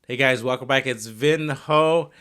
Hey guys, welcome back. It's Vin Ho.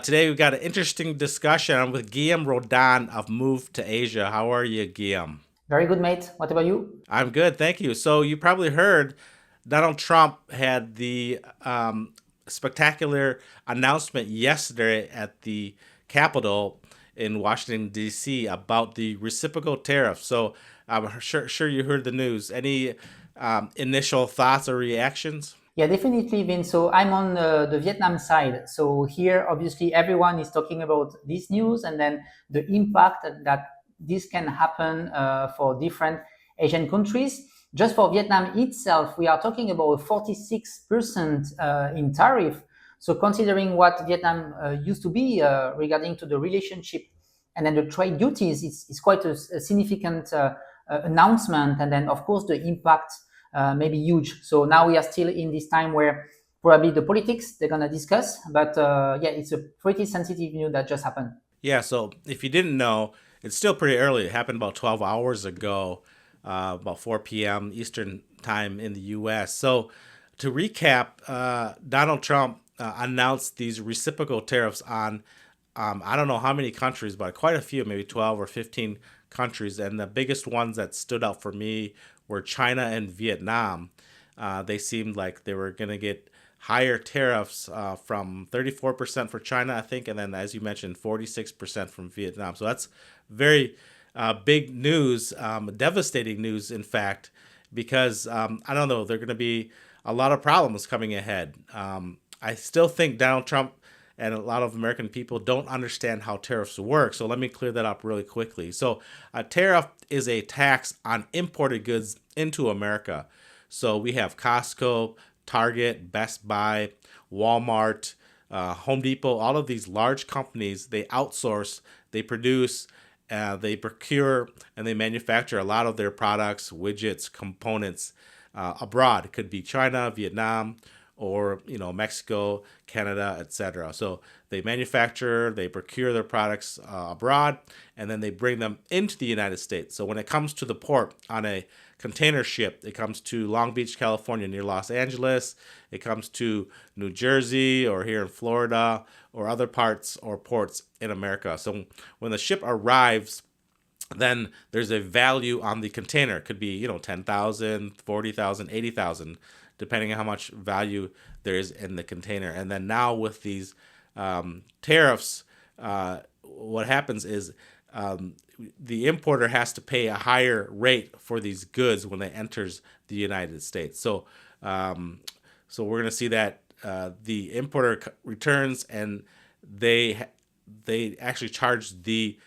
Today we've got an interesting discussion. I'm with Guillaume Rondan of Move to Asia. How are you, Guillaume? Very good, mate. What about you? I'm good, thank you. So you probably heard Donald Trump had the spectacular announcement yesterday at the Capitol in Washington D.C. about the reciprocal tariff. So I'm sure you heard the news. Any initial thoughts or reactions? Yeah, definitely, Vin. So I'm on the Vietnam side. So here, obviously, everyone is talking about this news and then the impact that this can happen for different Asian countries. Just for Vietnam itself, we are talking about 46% in tariff. So considering what Vietnam used to be regarding to the relationship and then the trade duties, it's quite a significant announcement. And then, of course, the impact may be huge. So now we are still in this time where probably the politics they're gonna discuss, but yeah, it's a pretty sensitive news that just happened. Yeah, so if you didn't know, it's still pretty early. It happened about 12 hours ago, about 4 p.m. Eastern time in the U.S. So to recap, Donald Trump announced these reciprocal tariffs on, I don't know how many countries, but quite a few, maybe 12 or 15 countries. And the biggest ones that stood out for me were China and Vietnam. They seemed like they were going to get higher tariffs from 34% for China, I think, and then, as you mentioned, 46% from Vietnam. So that's very big news, devastating news, in fact, because I don't know, there are going to be a lot of problems coming ahead. I still think Donald Trump and a lot of American people don't understand how tariffs work. So let me clear that up really quickly. So a tariff is a tax on imported goods into America. So we have Costco, Target, Best Buy, Walmart, Home Depot, all of these large companies, they outsource, they produce, they procure, and they manufacture a lot of their products, widgets, components abroad. It could be China, Vietnam, or Mexico, Canada, etc. So they manufacture, they procure their products abroad, and then they bring them into the United States. So when it comes to the port on a container ship, it comes to Long Beach, California, near Los Angeles. It comes to New Jersey or here in Florida or other parts or ports in America. So when the ship arrives, then there's a value on the container. It could be, 10,000, 40,000, 80,000, depending on how much value there is in the container. And then now with these tariffs, what happens is the importer has to pay a higher rate for these goods when it enters the United States. Um, so we're going to see that the importer returns and they they actually charge the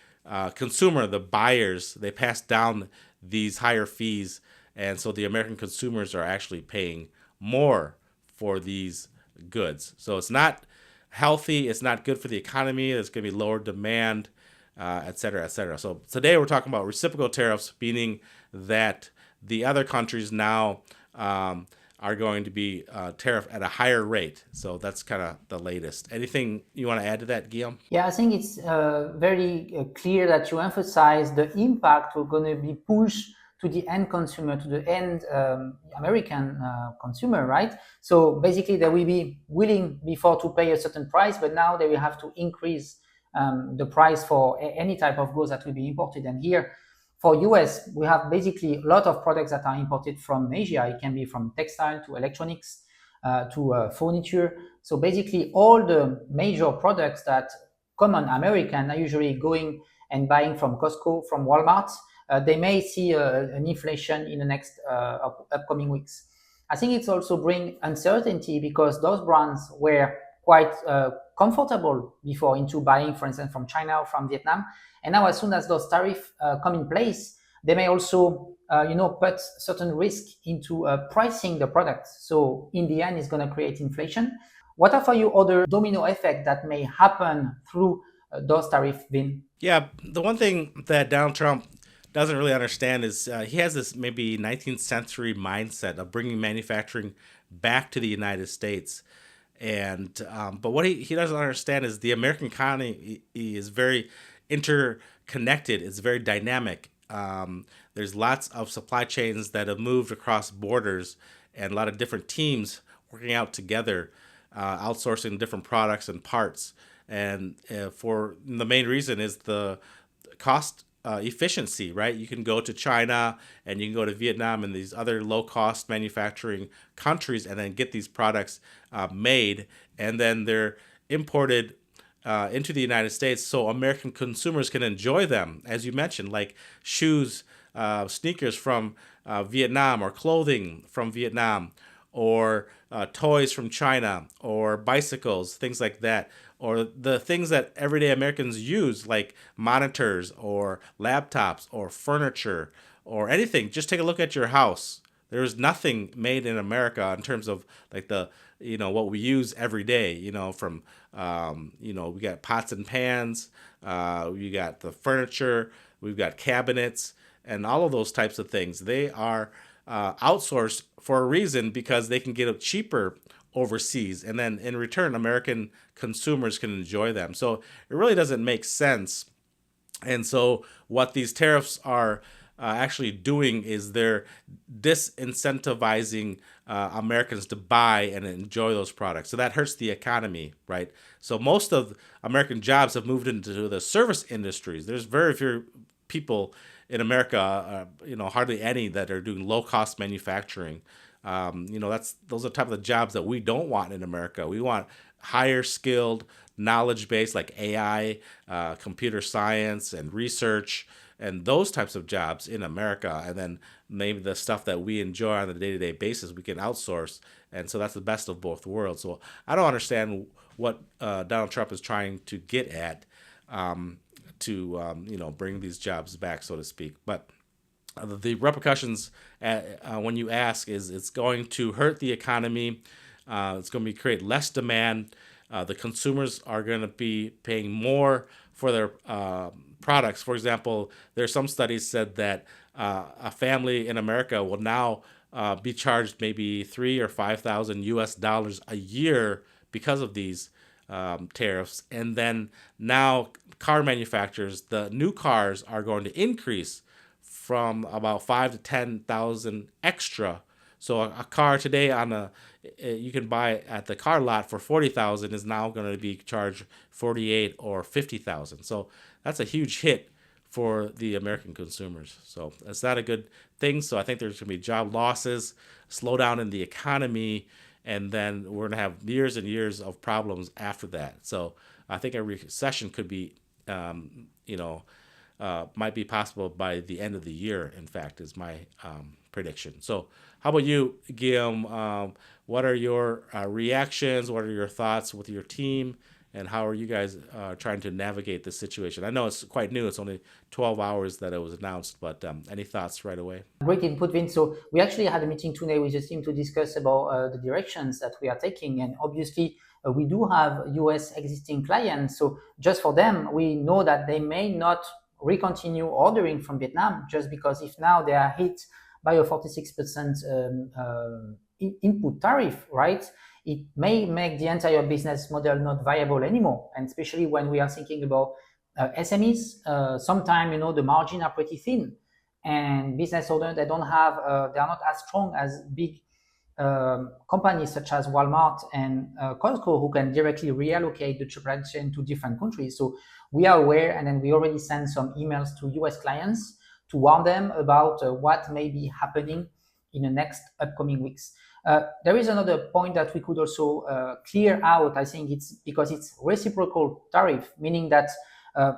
consumer, the buyers, they pass down these higher fees, and so the American consumers are actually paying more for these goods. So it's not healthy. It's not good for the economy. There's going to be lower demand, et cetera, et cetera. So today we're talking about reciprocal tariffs, meaning that the other countries now are going to be tariff at a higher rate. So that's kind of the latest. Anything you want to add to that, Guillaume? Yeah, I think it's very clear that you emphasize the impact we're going to be pushed to the end consumer, to the end American consumer, right? So basically, they will be willing before to pay a certain price, but now they will have to increase the price for any type of goods that will be imported. And here, for US, we have basically a lot of products that are imported from Asia. It can be from textile to electronics to furniture. So basically, all the major products that common American are usually going and buying from Costco, from Walmart, they may see an inflation in the next upcoming weeks. I think it's also bring uncertainty because those brands were quite comfortable before into buying, for instance, from China or from Vietnam. And now, as soon as those tariffs come in place, they may also, put certain risk into pricing the product. So in the end, it's going to create inflation. What are for you other domino effect that may happen through those tariffs, Vin? Yeah, the one thing that Donald Trump doesn't really understand is he has this maybe 19th century mindset of bringing manufacturing back to the United States. And but what he doesn't understand is the American economy is very interconnected. It's very dynamic. There's lots of supply chains that have moved across borders, and a lot of different teams working out together. outsourcing different products and parts. And for the main reason is the cost efficiency, right? You can go to China and you can go to Vietnam and these other low cost manufacturing countries and then get these products made, and then they're imported into the United States so American consumers can enjoy them, as you mentioned, like shoes, sneakers from Vietnam, or clothing from Vietnam, or toys from China, or bicycles, things like that, or the things that everyday Americans use, like monitors, or laptops, or furniture, or anything. Just take a look at your house. There's nothing made in America in terms of like the what we use every day. From we got pots and pans, we got the furniture, we've got cabinets, and all of those types of things. They are outsourced for a reason, because they can get it cheaper overseas, and then in return, American consumers can enjoy them. So it really doesn't make sense. And so what these tariffs are actually doing is they're disincentivizing Americans to buy and enjoy those products. So that hurts the economy, right? So most of American jobs have moved into the service industries. There's very few people in America, hardly any, that are doing low cost manufacturing. Those are the type of jobs that we don't want in America. We want higher skilled, knowledge based, like AI, computer science, and research, and those types of jobs in America. And then maybe the stuff that we enjoy on a day to day basis, we can outsource. And so that's the best of both worlds. So I don't understand what Donald Trump is trying to get at, to bring these jobs back, so to speak. But the repercussions, when you ask, is it's going to hurt the economy. It's going to create less demand. The consumers are going to be paying more for their products. For example, there's some studies said that a family in America will now be charged maybe 3 or 5,000 US dollars a year because of these tariffs. And then now car manufacturers, the new cars are going to increase from about 5 to 10,000 extra. So a car today you can buy at the car lot for 40,000 is now going to be charged 48 or 50,000. So that's a huge hit for the American consumers. So that's not a good thing. So I think there's going to be job losses, slowdown in the economy, and then we're going to have years and years of problems after that. So I think a recession could be, might be possible by the end of the year, in fact, is my prediction. So how about you, Guillaume? What are your reactions? What are your thoughts with your team? And how are you guys trying to navigate this situation? I know it's quite new. It's only 12 hours that it was announced, but any thoughts right away? Great input, Vince. So we actually had a meeting today with the team to discuss about the directions that we are taking. And obviously, we do have US existing clients. So just for them, we know that they may not recontinue ordering from Vietnam, just because if now they are hit by a 46% input tariff, right? It may make the entire business model not viable anymore. And especially when we are thinking about SMEs, sometimes, the margin are pretty thin, and business owners, they don't have, they are not as strong as big companies such as Walmart and Costco, who can directly reallocate the supply chain to different countries. So we are aware, and then we already sent some emails to US clients to warn them about what may be happening in the next upcoming weeks. There is another point that we could also clear out. I think it's because it's reciprocal tariff, meaning that the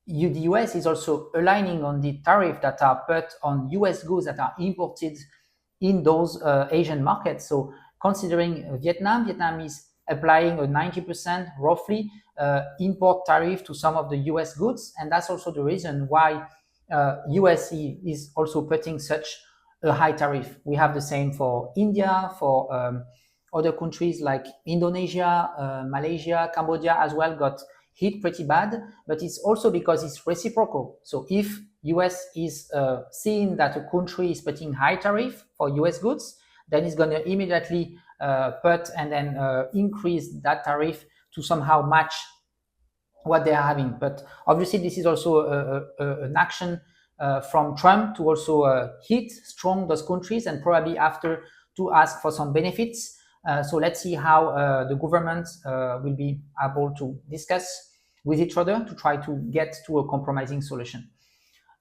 US is also aligning on the tariff that are put on US goods that are imported in those Asian markets. So considering Vietnam is applying a 90% roughly import tariff to some of the US goods. And that's also the reason why US is also putting such a high tariff. We have the same for India, for other countries like Indonesia, Malaysia, Cambodia as well got hit pretty bad, but it's also because it's reciprocal. So if US is seeing that a country is putting high tariff for US goods, then it's going to immediately put and then increase that tariff to somehow match what they are having. But obviously this is also an action from Trump to also hit strong those countries, and probably after to ask for some benefits So let's see how the government will be able to discuss with each other to try to get to a compromising solution.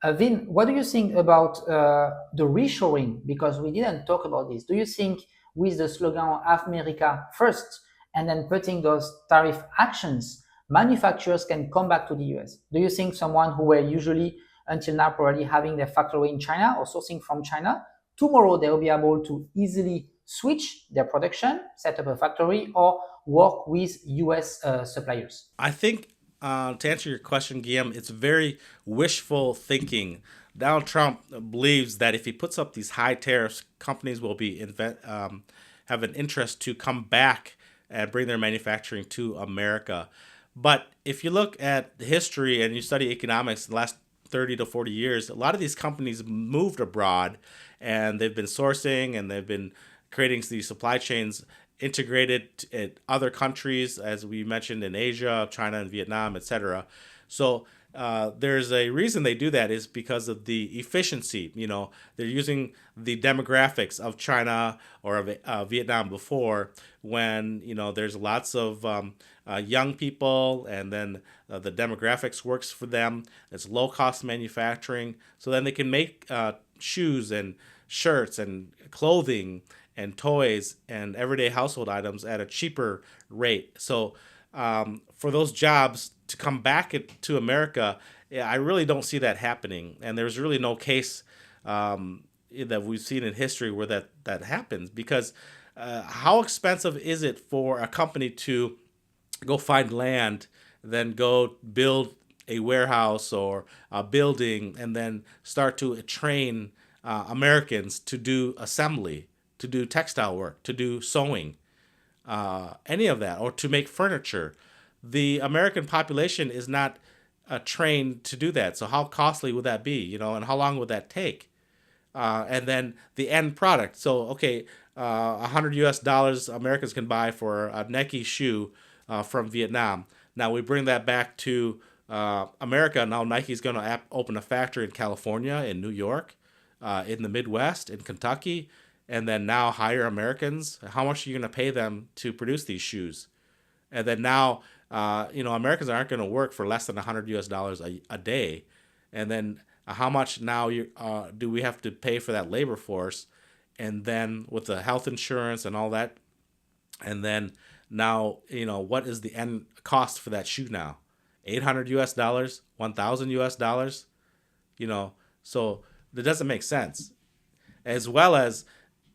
Vin, what do you think about the reshoring? Because we didn't talk about this. Do you think with the slogan America first and then putting those tariff actions, manufacturers can come back to the US? Do you think someone who were usually until now probably having their factory in China or sourcing from China, tomorrow they will be able to easily switch their production, set up a factory, or work with US suppliers? I think to answer your question, Guillaume, it's very wishful thinking. Donald Trump believes that if he puts up these high tariffs, companies will have an interest to come back and bring their manufacturing to America. But if you look at history and you study economics, the last 30 to 40 years, a lot of these companies moved abroad and they've been sourcing and they've been creating these supply chains integrated in other countries, as we mentioned in Asia, China, and Vietnam, etc. So there's a reason they do that is because of the efficiency. You know, they're using the demographics of China or of Vietnam before, when there's lots of young people, and then the demographics works for them. It's low cost manufacturing, so then they can make shoes and shirts and clothing and toys and everyday household items at a cheaper rate. So for those jobs to come back to America, yeah, I really don't see that happening. And there's really no case that we've seen in history where that happens, because how expensive is it for a company to go find land, then go build a warehouse or a building, and then start to train Americans to do assembly, to do textile work, to do sewing, any of that, or to make furniture? The American population is not trained to do that. So how costly would that be? And how long would that take? And then the end product. So okay, $100 Americans can buy for a Nike shoe from Vietnam. Now we bring that back to America. Now Nike's going to open a factory in California, in New York, in the Midwest, in Kentucky, and then now hire Americans. How much are you going to pay them to produce these shoes? And then now, Americans aren't going to work for less than $100 a day. And then how much now do we have to pay for that labor force? And then with the health insurance and all that, and then now, what is the end cost for that shoe now? $800, $1,000. So that doesn't make sense. As well as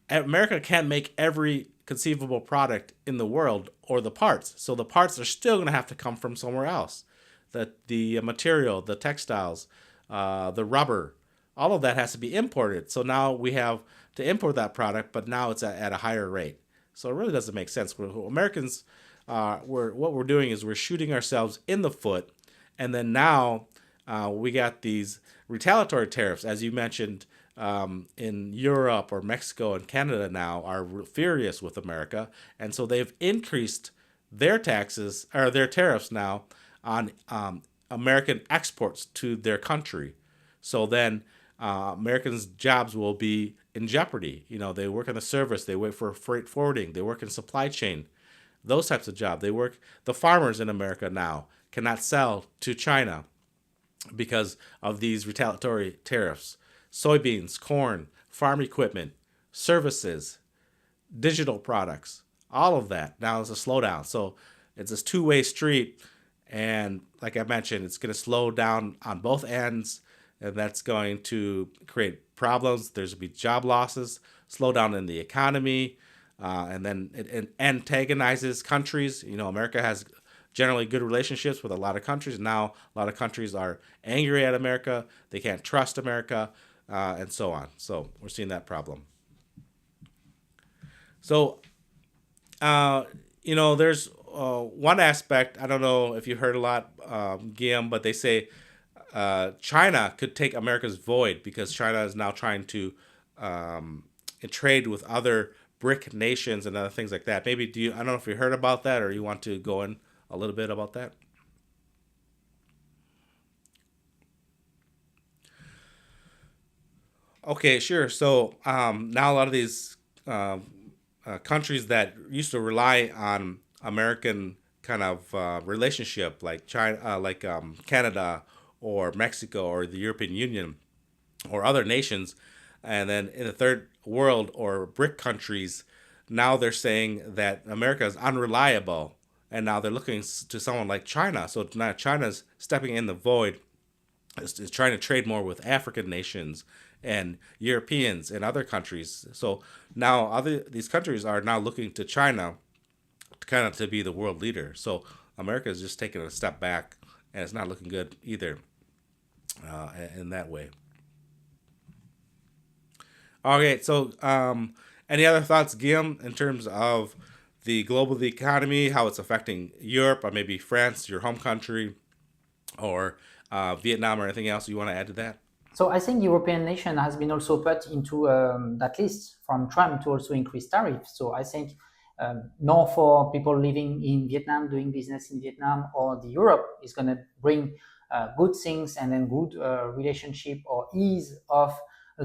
America can't make every conceivable product in the world, or the parts. So the parts are still going to have to come from somewhere else. The material, the textiles, the rubber, all of that has to be imported. So now we have to import that product, but now it's at a higher rate. So it really doesn't make sense. Americans, what we're doing is we're shooting ourselves in the foot, and then now we got these retaliatory tariffs, as you mentioned. In Europe or Mexico and Canada now are furious with America, and so they've increased their taxes or their tariffs now on American exports to their country. So then Americans' jobs will be in jeopardy. They work in the service, they work for freight forwarding, they work in supply chain, those types of jobs. The farmers in America now cannot sell to China because of these retaliatory tariffs. Soybeans, corn, farm equipment, services, digital products, all of that now is a slowdown. So it's this two-way street, and like I mentioned, it's going to slow down on both ends, and that's going to create problems. There's going to be job losses, slowdown in the economy, and then it antagonizes countries. America has generally good relationships with a lot of countries. Now a lot of countries are angry at America. They can't trust America. And so on. So we're seeing that problem. So, there's one aspect. I don't know if you heard a lot, Guillaume, but they say China could take America's void, because China is now trying to trade with other BRIC nations and other things like that. Maybe I don't know if you heard about that, or you want to go in a little bit about that. Okay, sure. So now a lot of these countries that used to rely on American kind of relationship, like China, Canada or Mexico or the European Union or other nations, and then in the third world or BRIC countries, now they're saying that America is unreliable, and now they're looking to someone like China. So now China's stepping in the void, is trying to trade more with African nations and Europeans and other countries. So now other these countries are now looking to China kind of to be the world leader. So America is just taking a step back, and it's not looking good either in that way. Okay, so any other thoughts, Guillaume, in terms of the global economy, how it's affecting Europe or maybe France, your home country, or Vietnam, or anything else you want to add to that? So I think European nation has been also put into that list from Trump to also increase tariffs. So I think nor for people living in Vietnam, doing business in Vietnam, or the Europe is going to bring good things and then good relationship or ease of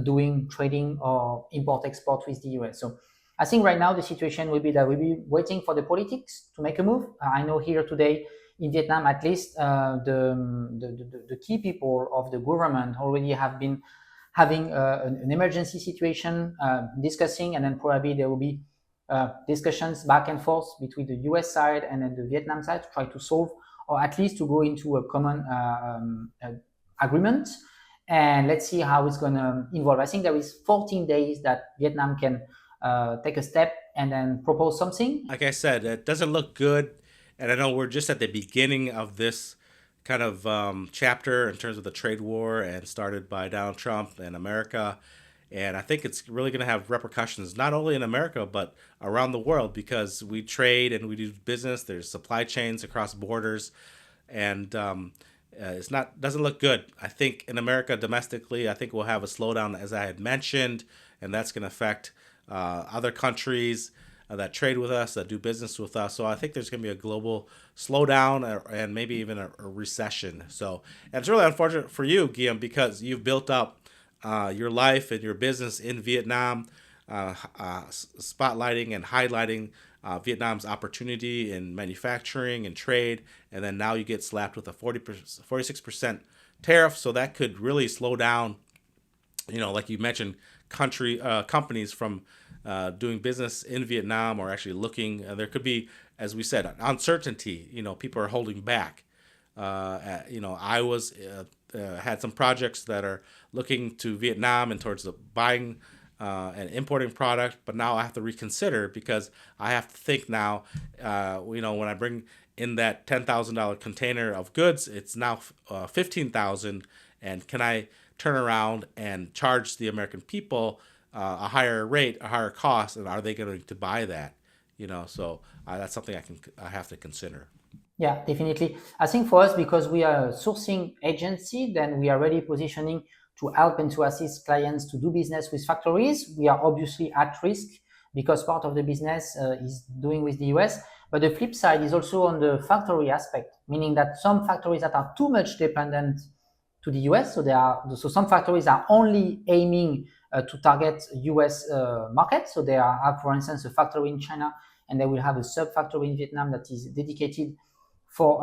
doing trading or import export with the US. So I think right now the situation will be that we'll be waiting for the politics to make a move. I know here today in Vietnam, at least, the key people of the government already have been having an emergency situation, discussing, and then probably there will be discussions back and forth between the US side and then the Vietnam side to try to solve, or at least to go into a common agreement. And let's see how it's going to evolve. I think there is 14 days that Vietnam can take a step and then propose something. Like I said, it doesn't look good, and I know we're just at the beginning of this kind of chapter in terms of the trade war, and started by Donald Trump and America. And I think it's really going to have repercussions not only in America but around the world, because we trade and we do business. There's supply chains across borders, and it's not doesn't look good. I think in America domestically, I think we'll have a slowdown, as I had mentioned, and that's going to affect other countries that trade with us, that do business with us. So I think there's going to be a global slowdown, and maybe even a recession. So, and it's really unfortunate for you, Guillaume, because you've built up your life and your business in Vietnam, spotlighting and highlighting Vietnam's opportunity in manufacturing and trade, and then now you get slapped with a 46% tariff. So that could really slow down, like you mentioned, companies from doing business in Vietnam, or actually looking. There could be, as we said, uncertainty. People are holding back. I was had some projects that are looking to Vietnam and towards the buying and importing product, but now I have to reconsider, because I have to think now. When I bring in that $10,000 container of goods, it's now 15,000, and can I turn around and charge the American people a higher rate, a higher cost, and are they going to buy that? So that's something I have to consider. Yeah, definitely. I think for us, because we are a sourcing agency, then we are really positioning to help and to assist clients to do business with factories. We are obviously at risk because part of the business is doing with the US. But the flip side is also on the factory aspect, meaning that some factories that are too much dependent to the US, so some factories are only aiming to target US market. So they have, for instance, a factory in China, and they will have a sub factory in Vietnam that is dedicated for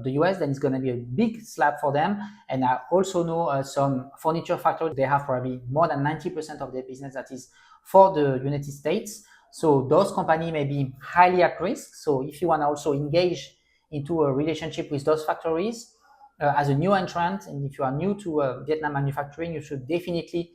the US. Then it's going to be a big slap for them. And I also know some furniture factories, they have probably more than 90% of their business that is for the United States. So those companies may be highly at risk. So if you want to also engage into a relationship with those factories as a new entrant, and if you are new to Vietnam manufacturing, you should definitely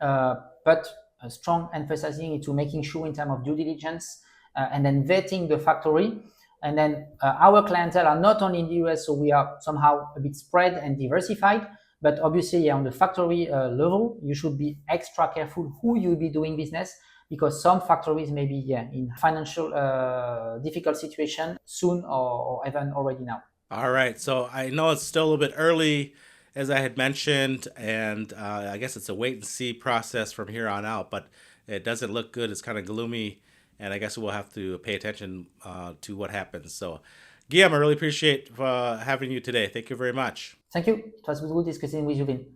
put a strong emphasis into making sure in terms of due diligence and then vetting the factory. And then our clientele are not only in the US, so we are somehow a bit spread and diversified. But obviously, on the factory level, you should be extra careful who you'll be doing business, because some factories may be in financial difficult situation soon, or even already now. All right. So I know it's still a little bit early, as I had mentioned, and I guess it's a wait and see process from here on out, but it doesn't look good. It's kind of gloomy, and I guess we'll have to pay attention to what happens. So, Guillaume, I really appreciate having you today. Thank you very much. Thank you. It was good discussing with you, Vin.